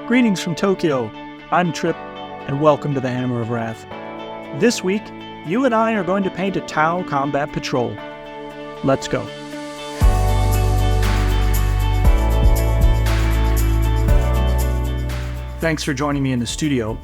Greetings from Tokyo. I'm Trip, and welcome to the Hammer of Wrath. This week, you and I are going to paint a Tau combat patrol. Let's go. Thanks for joining me in the studio.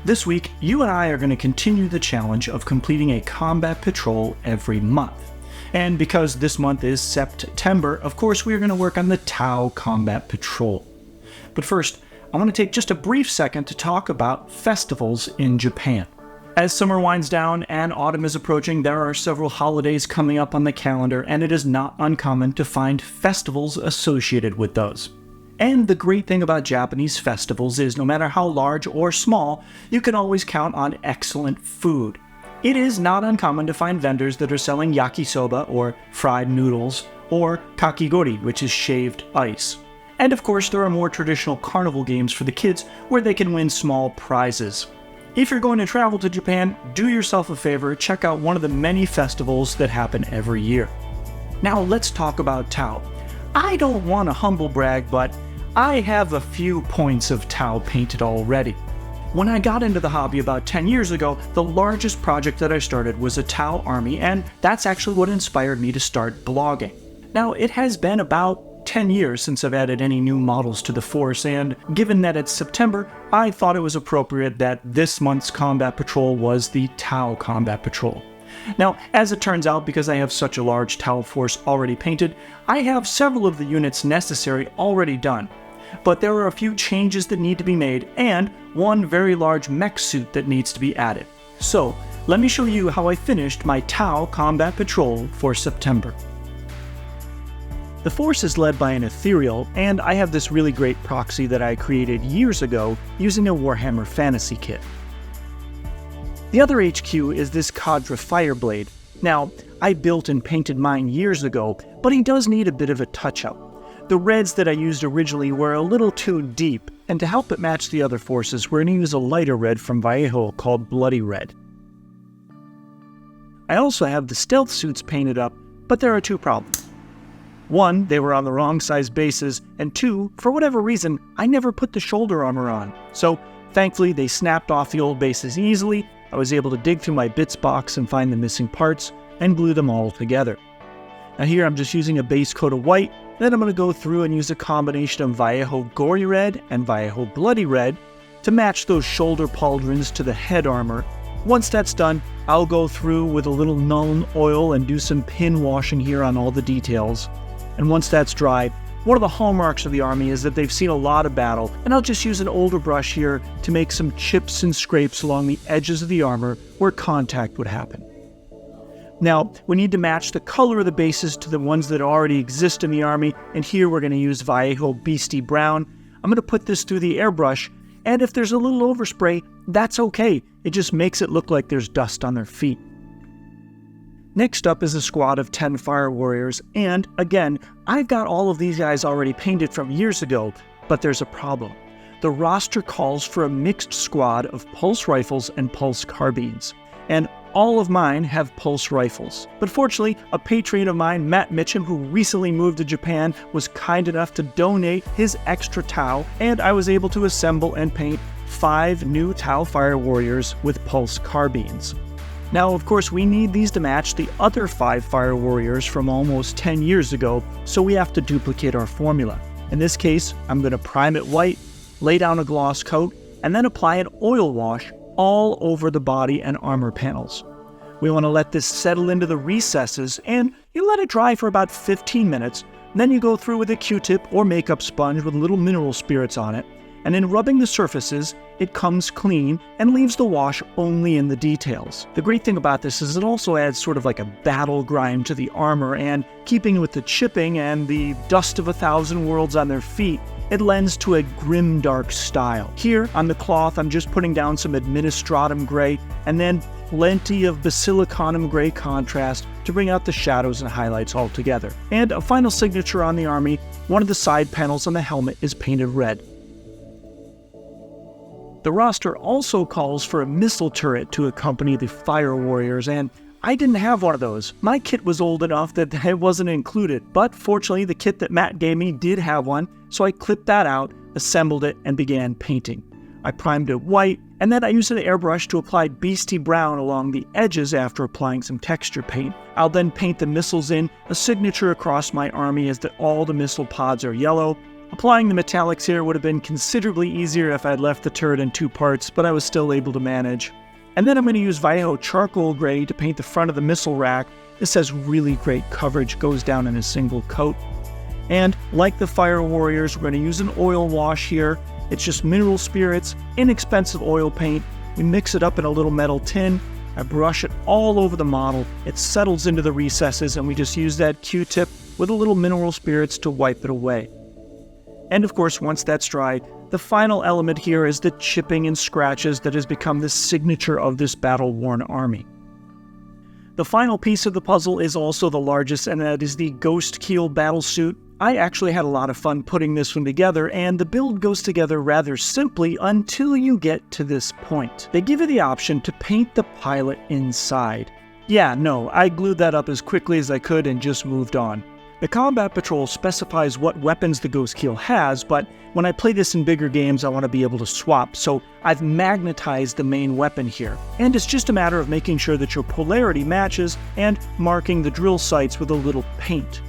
This week, you and I are going to continue the challenge of completing a combat patrol every month. And because this month is September, of course, we are going to work on the Tau combat patrol. But first, I want to take just a brief second to talk about festivals in Japan. As summer winds down and autumn is approaching, there are several holidays coming up on the calendar, and it is not uncommon to find festivals associated with those. And the great thing about Japanese festivals is no matter how large or small, you can always count on excellent food. It is not uncommon to find vendors that are selling yakisoba, or fried noodles, or kakigori, which is shaved ice. And of course, there are more traditional carnival games for the kids where they can win small prizes. If you're going to travel to Japan, do yourself a favor, check out one of the many festivals that happen every year. Now let's talk about Tau. I don't want to humble brag, but I have a few points of Tau painted already. When I got into the hobby about 10 years ago, the largest project that I started was a Tau army, and that's actually what inspired me to start blogging. Now, it has been about 10 years since I've added any new models to the force, and given that it's September, I thought it was appropriate that this month's combat patrol was the Tau combat patrol. Now, as it turns out, because I have such a large Tau force already painted, I have several of the units necessary already done. But there are a few changes that need to be made, and one very large mech suit that needs to be added. So, let me show you how I finished my Tau combat patrol for September. The force is led by an ethereal, and I have this really great proxy that I created years ago using a Warhammer Fantasy kit. The other HQ is this Cadre Fireblade. Now, I built and painted mine years ago, but he does need a bit of a touch-up. The reds that I used originally were a little too deep, and to help it match the other forces, we're going to use a lighter red from Vallejo called Bloody Red. I also have the stealth suits painted up, but there are two problems. One, they were on the wrong size bases, and two, for whatever reason, I never put the shoulder armor on. So, thankfully, they snapped off the old bases easily. I was able to dig through my bits box and find the missing parts, and glue them all together. Now here I'm just using a base coat of white, then I'm going to go through and use a combination of Vallejo Gory Red and Vallejo Bloody Red to match those shoulder pauldrons to the head armor. Once that's done, I'll go through with a little Nuln oil and do some pin washing here on all the details. And once that's dry, one of the hallmarks of the army is that they've seen a lot of battle, and I'll just use an older brush here to make some chips and scrapes along the edges of the armor where contact would happen. Now, we need to match the color of the bases to the ones that already exist in the army, and here we're going to use Vallejo Beastie Brown. I'm going to put this through the airbrush, and if there's a little overspray, that's okay. It just makes it look like there's dust on their feet. Next up is a squad of 10 Fire Warriors, and again, I've got all of these guys already painted from years ago, but there's a problem. The roster calls for a mixed squad of pulse rifles and pulse carbines, and all of mine have pulse rifles. But fortunately, a patron of mine, Matt Mitchum, who recently moved to Japan, was kind enough to donate his extra Tau, and I was able to assemble and paint 5 new Tau Fire Warriors with pulse carbines. Now, of course, we need these to match the other 5 Fire Warriors from almost 10 years ago, so we have to duplicate our formula. In this case, I'm going to prime it white, lay down a gloss coat, and then apply an oil wash all over the body and armor panels. We want to let this settle into the recesses, and you let it dry for about 15 minutes. Then you go through with a Q-tip or makeup sponge with little mineral spirits on it, and in rubbing the surfaces, it comes clean and leaves the wash only in the details. The great thing about this is it also adds sort of like a battle grime to the armor, and keeping with the chipping and the dust of 1,000 worlds on their feet, it lends to a grimdark style. Here on the cloth, I'm just putting down some Administratum Gray and then plenty of Basilicanum Gray contrast to bring out the shadows and highlights all together. And a final signature on the army, one of the side panels on the helmet is painted red. The roster also calls for a missile turret to accompany the Fire Warriors, and I didn't have one of those. My kit was old enough that it wasn't included, but fortunately the kit that Matt gave me did have one, so I clipped that out, assembled it, and began painting. I primed it white, and then I used an airbrush to apply beastie brown along the edges after applying some texture paint. I'll then paint the missiles in, a signature across my army as that all the missile pods are yellow. Applying the metallics here would have been considerably easier if I'd left the turret in 2 parts, but I was still able to manage. And then I'm going to use Vallejo charcoal gray to paint the front of the missile rack. This has really great coverage, goes down in a single coat. And like the Fire Warriors, we're going to use an oil wash here. It's just mineral spirits, inexpensive oil paint. We mix it up in a little metal tin. I brush it all over the model. It settles into the recesses, and we just use that Q-tip with a little mineral spirits to wipe it away. And of course, once that's dry, the final element here is the chipping and scratches that has become the signature of this battle-worn army. The final piece of the puzzle is also the largest, and that is the Ghostkeel battlesuit. I actually had a lot of fun putting this one together, and the build goes together rather simply until you get to this point. They give you the option to paint the pilot inside. Yeah, no, I glued that up as quickly as I could and just moved on. The Combat Patrol specifies what weapons the Ghostkeel has, but when I play this in bigger games, I want to be able to swap, so I've magnetized the main weapon here. And it's just a matter of making sure that your polarity matches and marking the drill sites with a little paint.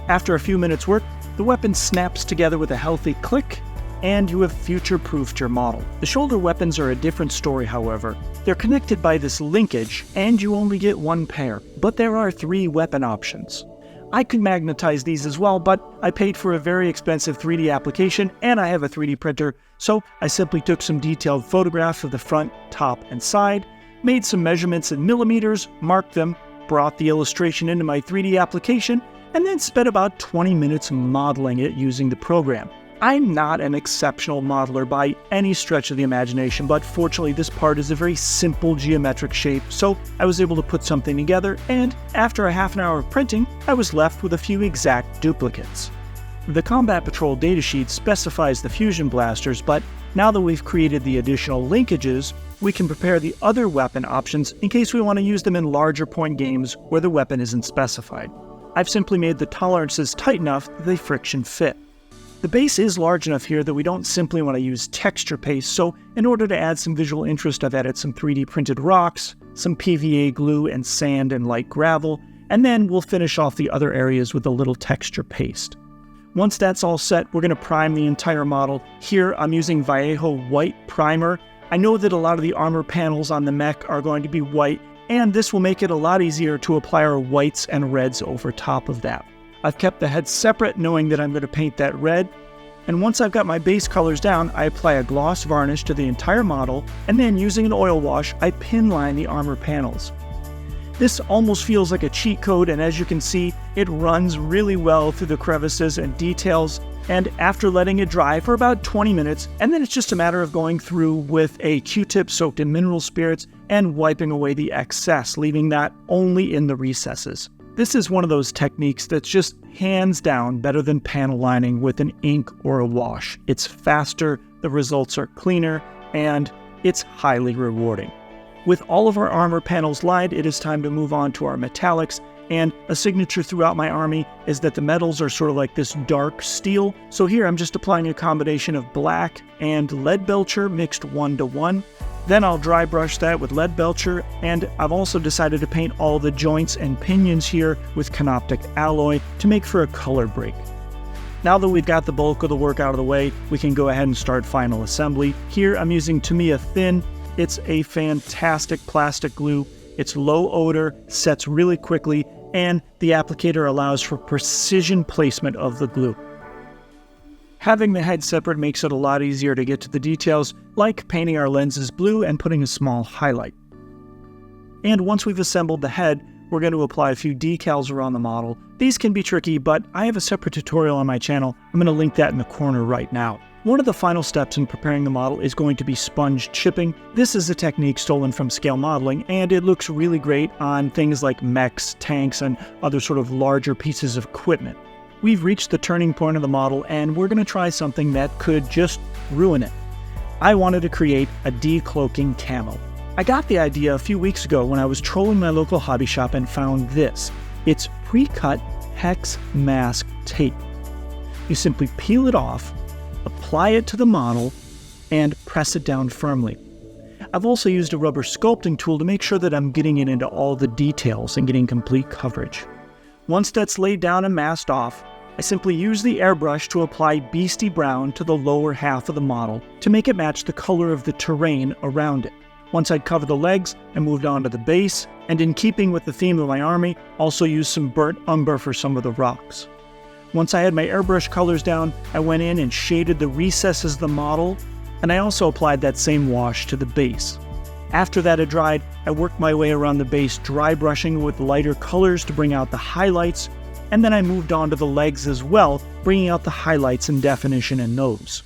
After a few minutes work, the weapon snaps together with a healthy click, and you have future-proofed your model. The shoulder weapons are a different story, however. They're connected by this linkage, and you only get 1 pair, but there are 3 weapon options. I could magnetize these as well, but I paid for a very expensive 3D application, and I have a 3D printer, so I simply took some detailed photographs of the front, top, and side, made some measurements in millimeters, marked them, brought the illustration into my 3D application, and then spent about 20 minutes modeling it using the program. I'm not an exceptional modeler by any stretch of the imagination, but fortunately this part is a very simple geometric shape, so I was able to put something together, and after a half an hour of printing, I was left with a few exact duplicates. The Combat Patrol datasheet specifies the fusion blasters, but now that we've created the additional linkages, we can prepare the other weapon options in case we want to use them in larger point games where the weapon isn't specified. I've simply made the tolerances tight enough that they friction fit. The base is large enough here that we don't simply want to use texture paste, so in order to add some visual interest, I've added some 3D printed rocks, some PVA glue and sand and light gravel, and then we'll finish off the other areas with a little texture paste. Once that's all set, we're going to prime the entire model. Here I'm using Vallejo white primer. I know that a lot of the armor panels on the mech are going to be white, and this will make it a lot easier to apply our whites and reds over top of that. I've kept the head separate, knowing that I'm going to paint that red. And once I've got my base colors down, I apply a gloss varnish to the entire model, and then using an oil wash, I pin line the armor panels. This almost feels like a cheat code, and as you can see, it runs really well through the crevices and details. And after letting it dry for about 20 minutes, and then it's just a matter of going through with a Q-tip soaked in mineral spirits and wiping away the excess, leaving that only in the recesses. This is one of those techniques that's just hands down better than panel lining with an ink or a wash. It's faster, the results are cleaner, and it's highly rewarding. With all of our armor panels lined, it is time to move on to our metallics, and a signature throughout my army is that the metals are sort of like this dark steel. So here I'm just applying a combination of black and lead belcher mixed 1:1. Then I'll dry brush that with lead belcher, and I've also decided to paint all the joints and pinions here with canoptic alloy to make for a color break. Now that we've got the bulk of the work out of the way, we can go ahead and start final assembly. Here I'm using Tamiya Thin. It's a fantastic plastic glue. It's low odor, sets really quickly, and the applicator allows for precision placement of the glue. Having the head separate makes it a lot easier to get to the details, like painting our lenses blue and putting a small highlight. And once we've assembled the head, we're going to apply a few decals around the model. These can be tricky, but I have a separate tutorial on my channel. I'm going to link that in the corner right now. One of the final steps in preparing the model is going to be sponge chipping. This is a technique stolen from scale modeling, and it looks really great on things like mechs, tanks, and other sort of larger pieces of equipment. We've reached the turning point of the model, and we're going to try something that could just ruin it. I wanted to create a decloaking camo. I got the idea a few weeks ago when I was trolling my local hobby shop and found this. It's pre-cut hex mask tape. You simply peel it off, apply it to the model, and press it down firmly. I've also used a rubber sculpting tool to make sure that I'm getting it into all the details and getting complete coverage. Once that's laid down and masked off, I simply use the airbrush to apply Beastie Brown to the lower half of the model to make it match the color of the terrain around it. Once I'd covered the legs, I moved on to the base, and in keeping with the theme of my army, also used some burnt umber for some of the rocks. Once I had my airbrush colors down, I went in and shaded the recesses of the model, and I also applied that same wash to the base. After that had dried, I worked my way around the base dry brushing with lighter colors to bring out the highlights, and then I moved on to the legs as well, bringing out the highlights and definition in those.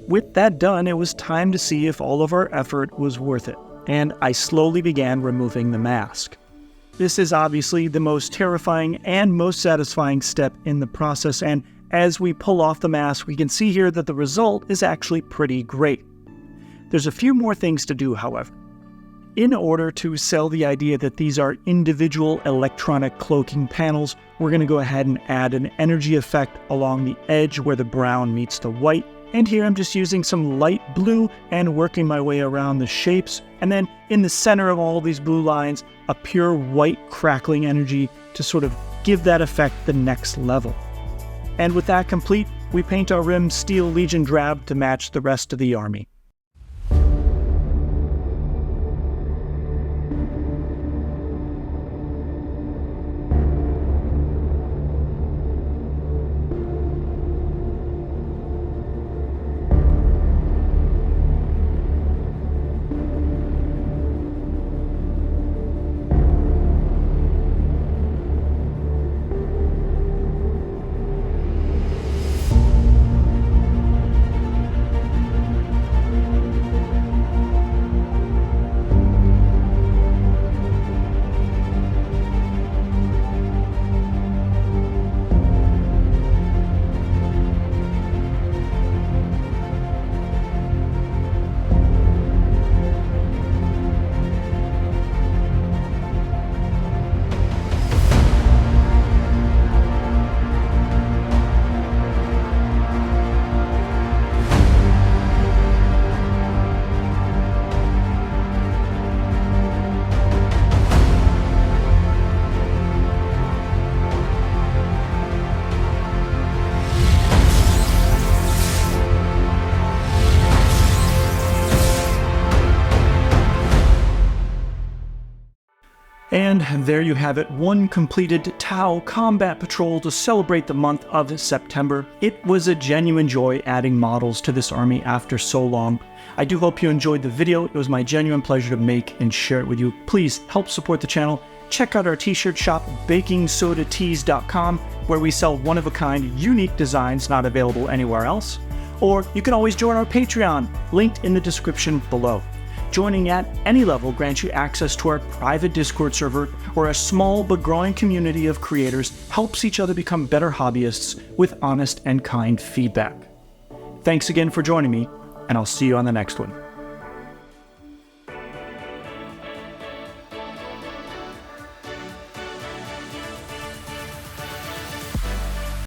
With that done, it was time to see if all of our effort was worth it, and I slowly began removing the mask. This is obviously the most terrifying and most satisfying step in the process, and as we pull off the mask, we can see here that the result is actually pretty great. There's a few more things to do, however. In order to sell the idea that these are individual electronic cloaking panels, we're going to go ahead and add an energy effect along the edge where the brown meets the white. And here I'm just using some light blue and working my way around the shapes. And then in the center of all these blue lines, a pure white crackling energy to sort of give that effect the next level. And with that complete, we paint our rims Steel Legion drab to match the rest of the army. And there you have it, one completed Tau combat patrol to celebrate the month of September. It was a genuine joy adding models to this army after so long. I do hope you enjoyed the video. It was my genuine pleasure to make and share it with you. Please help support the channel. Check out our t-shirt shop, bakingsodatees.com, where we sell one-of-a-kind, unique designs not available anywhere else. Or you can always join our Patreon, linked in the description below. Joining at any level grants you access to our private Discord server, where a small but growing community of creators helps each other become better hobbyists with honest and kind feedback. Thanks again for joining me, and I'll see you on the next one.